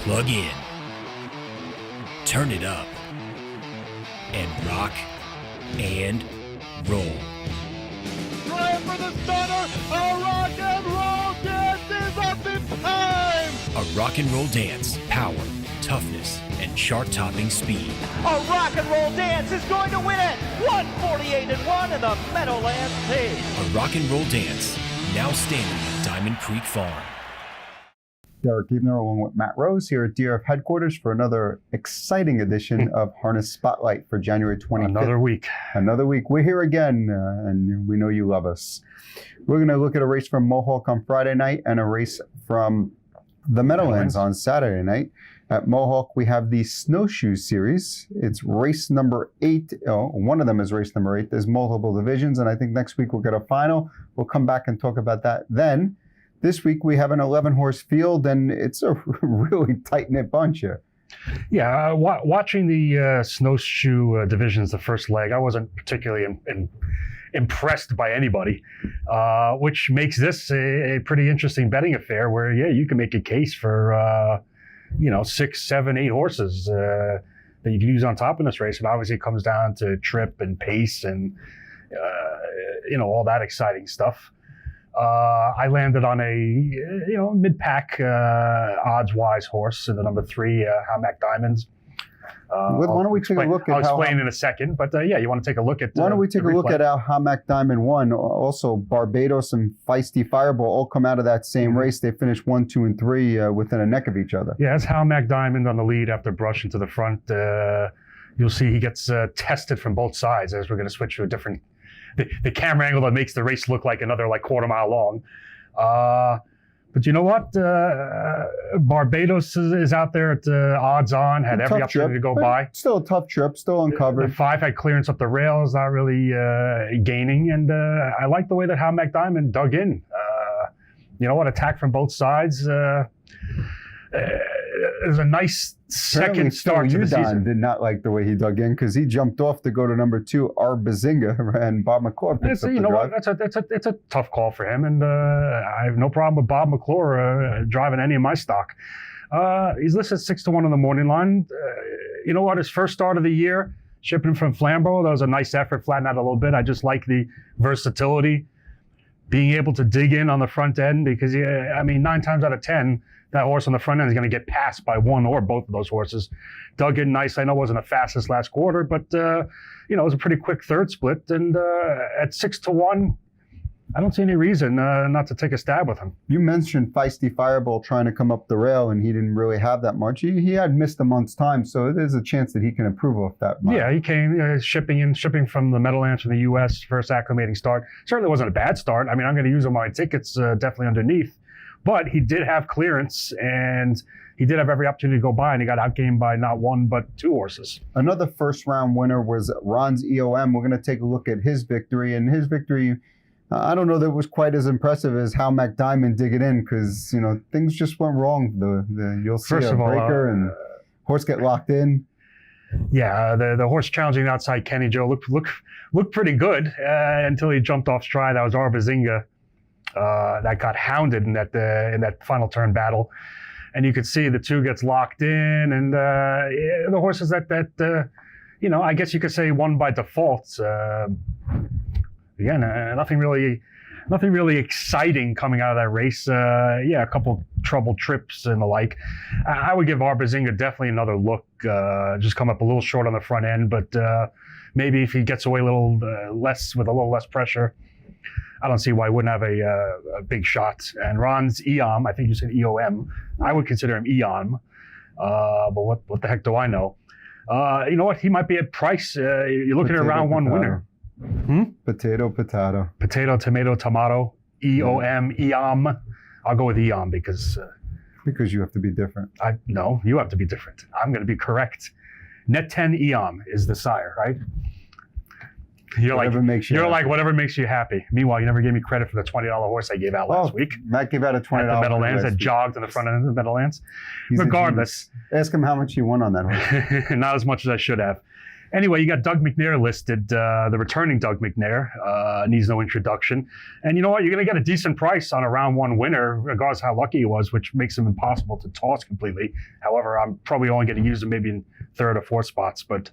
Plug in, turn it up, and rock and roll. Trying for the stunner, a rock and roll dance is up in time! A rock and roll dance, power, toughness, and chart-topping speed. A rock and roll dance is going to win it! 148-1 in the Meadowlands stage. A rock and roll dance, now standing at Diamond Creek Farm. Derick Giwner along with Matt Rose here at DRF headquarters for another exciting edition of Harness Spotlight for January 25th. Another week. Another week. We're here again, and we know you love us. We're going to look at a race from Mohawk on Friday night and a race from the Meadowlands on Saturday night. At Mohawk, we have the Snowshoe Series. It's race number 8. Oh, one of them is race number 8. There's multiple divisions, and I think next week we'll get a final. We'll come back and talk about that then. This week we have an 11-horse field, and it's a really tight-knit bunch here. Yeah, watching the snowshoe divisions, the first leg, I wasn't particularly impressed by anybody, which makes this a pretty interesting betting affair where, yeah, you can make a case for, 6, 7, 8 horses that you can use on top in this race. And obviously it comes down to trip and pace and, all that exciting stuff. I landed on a mid-pack odds-wise horse in the number 3 Hamac Diamonds. Why don't we take a look at I'll explain in a second, but you want to take a look at why don't we take a look at how Hamac Diamond won? Also, Barbados and Feisty Fireball all come out of that same race. They finished 1, 2, and 3 within a neck of each other. Yeah, that's Hamac Diamond on the lead after brushing to the front. You'll see he gets tested from both sides as we're going to switch to a different. The camera angle that makes the race look like another quarter mile long. But you know what? Barbados is out there at odds on, had every opportunity to go by. Still a tough trip, still uncovered. The 5 had clearance up the rails, not really gaining. And I like the way that Hamac Diamond dug in. You know what? Attack from both sides. It was a nice second start to the season. Did not like the way he dug in because he jumped off to go to number 2, Bazinga, and Bob McClure picks up the drive. It's a tough call for him, and I have no problem with Bob McClure driving any of my stock. He's listed 6-1 on the morning line. You know what? His first start of the year, shipping from Flamborough, that was a nice effort, flattened out a little bit. I just like the versatility, being able to dig in on the front end because, 9 times out of 10, that horse on the front end is going to get passed by one or both of those horses. Dug in nice. I know it wasn't the fastest last quarter, but, it was a pretty quick third split. And at 6-1, I don't see any reason not to take a stab with him. You mentioned Feisty Fireball trying to come up the rail, and he didn't really have that much. He had missed a month's time, so there's a chance that he can improve off that. Yeah, he came shipping from the Meadowlands from the U.S., first acclimating start. Certainly wasn't a bad start. I'm going to use all my tickets definitely underneath. But he did have clearance, and he did have every opportunity to go by, and he got outgained by not 1 but 2 horses. Another first-round winner was Ron's EOM. We're going to take a look at his victory, and his victory, I don't know that it was quite as impressive as how Hamac Diamond dig it in because, things just went wrong. You'll see First a of all, breaker and horse get locked in. Yeah, the horse challenging outside Kenny Joe looked pretty good until he jumped off stride. That was Bazinga. That got hounded in that final turn battle, and you could see the 2 gets locked in, and the horses that I guess you could say won by default. Again, nothing really exciting coming out of that race. A couple trouble trips and the like. I would give Bazinga definitely another look. Just come up a little short on the front end, but maybe if he gets away a little less with a little less pressure. I don't see why he wouldn't have a big shot. And Ron's EOM, I think you said EOM. I would consider him EOM. But what the heck do I know? You know what? He might be at price. You're looking at a round 1 winner. Potato. Potato, tomato, EOM, EOM. I'll go with EOM because... because you have to be different. No, you have to be different. I'm going to be correct. Net 10 EOM is the sire, right? You're whatever makes you happy. Meanwhile, you never gave me credit for the $20 horse I gave out last week. Matt gave out a $20 at the Meadowlands that jogged in the front end of the Meadowlands. Regardless, ask him how much he won on that horse. Not as much as I should have. Anyway, you got Doug McNair listed, the returning Doug McNair, needs no introduction. And you know what? You're going to get a decent price on a round one winner, regardless of how lucky he was, which makes him impossible to toss completely. However, I'm probably only going to use him maybe in third or fourth spots. But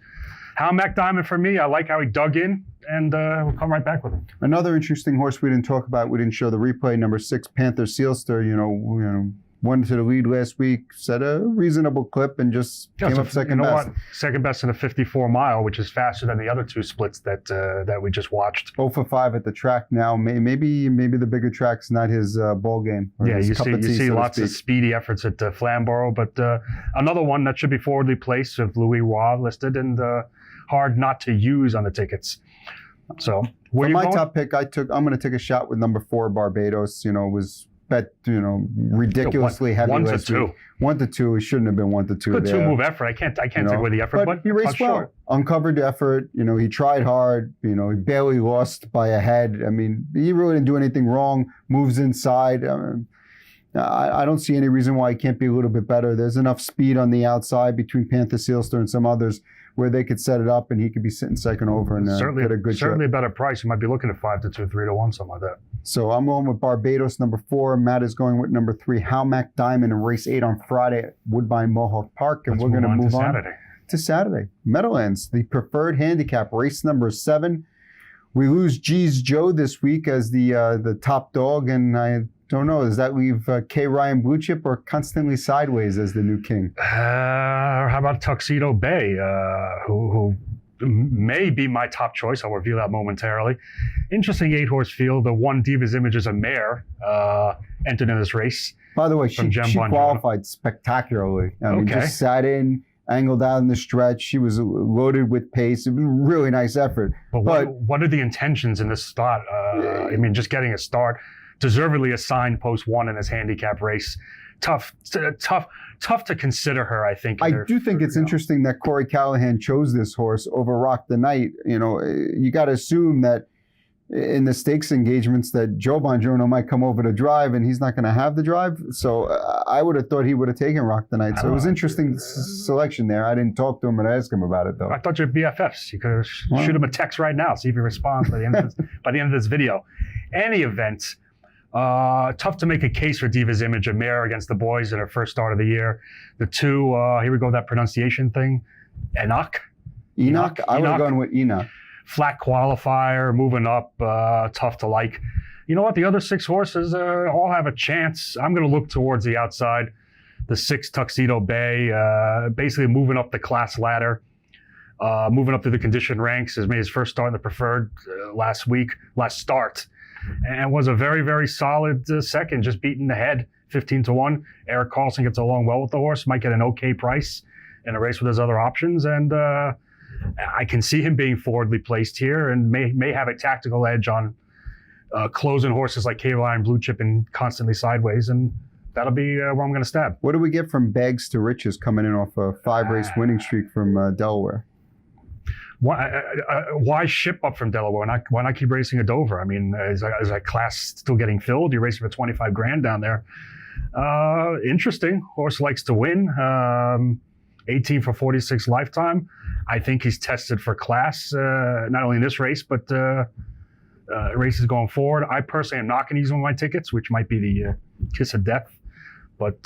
Hal McDiamond for me, I like how he dug in, and we'll come right back with him. Another interesting horse we didn't talk about, we didn't show the replay, number 6, Panther Sealster, went to the lead last week, set a reasonable clip, and just came up second best. What? Second best in a 54 mile, which is faster than the other two splits that we just watched. 0 for 5 at the track now. Maybe the bigger track's not his ball game. Yeah, you see lots of speedy efforts at Flamborough, but another one that should be forwardly placed with Louis Roy listed and hard not to use on the tickets. So for my top pick, I'm going to take a shot with number 4, Barbados. Was bet ridiculously heavy last week. 1 to 2. He shouldn't have been 1 to 2. Good 2-move effort. I can't take away the effort, but he raced well. Short. Uncovered the effort. He tried hard. He barely lost by a head. I mean, he really didn't do anything wrong. Moves inside. I don't see any reason why he can't be a little bit better. There's enough speed on the outside between Panther Sealster and some others where they could set it up and he could be sitting second over and get a good shot. Certainly a better price. You might be looking at 5 to 2, 3 to 1, something like that. So I'm going with Barbados, number 4. Matt is going with number 3, Hal McDiamond, in race 8 on Friday at Woodbine Mohawk Park. And we're going to move on to Saturday. Meadowlands, the preferred handicap, race number 7. We lose G's Joe this week as the top dog, and I don't know, does that leave K. Ryan Blue Chip or Constantly Sideways as the new king? How about Tuxedo Bay, who may be my top choice. I'll reveal that momentarily. Interesting 8-horse field. The one Divas Image is a mare entered in this race. By the way, she qualified spectacularly. I mean, just sat in, angled out in the stretch. She was loaded with pace. It was a really nice effort. But what are the intentions in this start? I mean, just getting a start. Deservedly assigned post 1 in this handicap race. Tough to consider her, I think. I do think it's interesting that Corey Callahan chose this horse over Rock the Knight. You got to assume that in the stakes engagements that Joe Bongiorno might come over to drive, and he's not going to have the drive. So I would have thought he would have taken Rock the Knight. So it was interesting selection there. I didn't talk to him and ask him about it, though. I thought you were BFFs. You could shoot him a text right now, see if he responds by the end of this video. Any event. Tough to make a case for Divas Image, a mare against the boys in her first start of the year. The 2, here we go, that pronunciation thing. Enoch. I would have gone with Enoch. Flat qualifier, moving up, tough to like. You know what? The other 6 horses all have a chance. I'm going to look towards the outside. The 6, Tuxedo Bay, basically moving up the class ladder, moving up through the condition ranks. Has made his first start in the preferred last start. And was a very, very solid second, just beating the head, 15 to 1. Eric Carlson gets along well with the horse, might get an okay price in a race with his other options. And I can see him being forwardly placed here and may have a tactical edge on closing horses like K-Line, Blue Chip, and Constantly Sideways. And that'll be where I'm going to stab. What do we get from Bags to Riches coming in off a 5-race winning streak from Delaware? Why ship up from Delaware? Why not keep racing at Dover? I mean, is that class still getting filled? You're racing for 25 grand down there. Interesting. Horse likes to win. 18 for 46 lifetime. I think he's tested for class, not only in this race, but races going forward. I personally am not going to use one of my tickets, which might be the kiss of death. But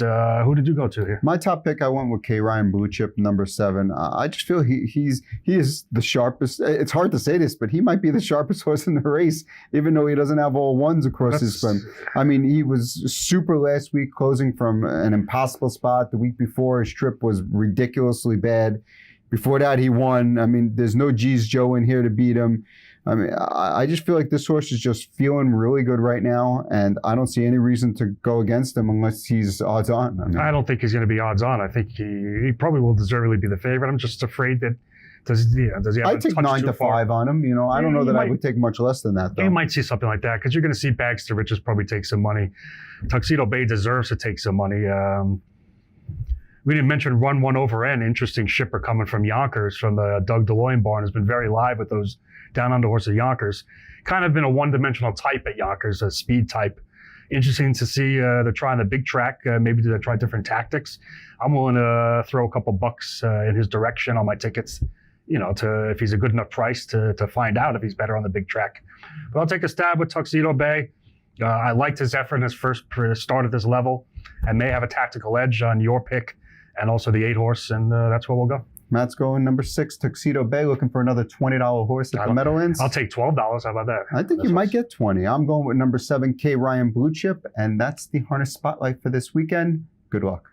who did you go to here? My top pick, I went with K. Ryan Blue Chip, number 7. I just feel he is the sharpest. It's hard to say this, but he might be the sharpest horse in the race, even though he doesn't have all 1s across his front. I mean, he was super last week, closing from an impossible spot. The week before, his trip was ridiculously bad. Before that, he won. I mean, there's no G's Joe in here to beat him. I mean, I just feel like this horse is just feeling really good right now, and I don't see any reason to go against him unless he's odds on. I don't think he's going to be odds on. I think he probably will deservedly be the favorite. I'm just afraid that does he have I'd take 9 to 5 on him. I don't know that I would take much less than that, though. You might see something like that because you're going to see Bags to Riches probably take some money. Tuxedo Bay deserves to take some money. We didn't mention Run 1 Over N. Interesting shipper coming from Yonkers, from the Doug DeLoyne barn. Has been very live with those down under horses at Yonkers. Kind of been a one-dimensional type at Yonkers, a speed type. Interesting to see they're trying the big track. Maybe they'll try different tactics. I'm willing to throw a couple bucks in his direction on my tickets if he's a good enough price to find out if he's better on the big track. But I'll take a stab with Tuxedo Bay. I liked his effort in his first start at this level, and may have a tactical edge on your pick and also the 8 horse, and that's where we'll go. Matt's going number 6, Tuxedo Bay, looking for another $20 horse at the Meadowlands. I'll take $12. How about that? I think you might get 20. I'm going with number 7, K Ryan Blue Chip, and that's the harness spotlight for this weekend. Good luck.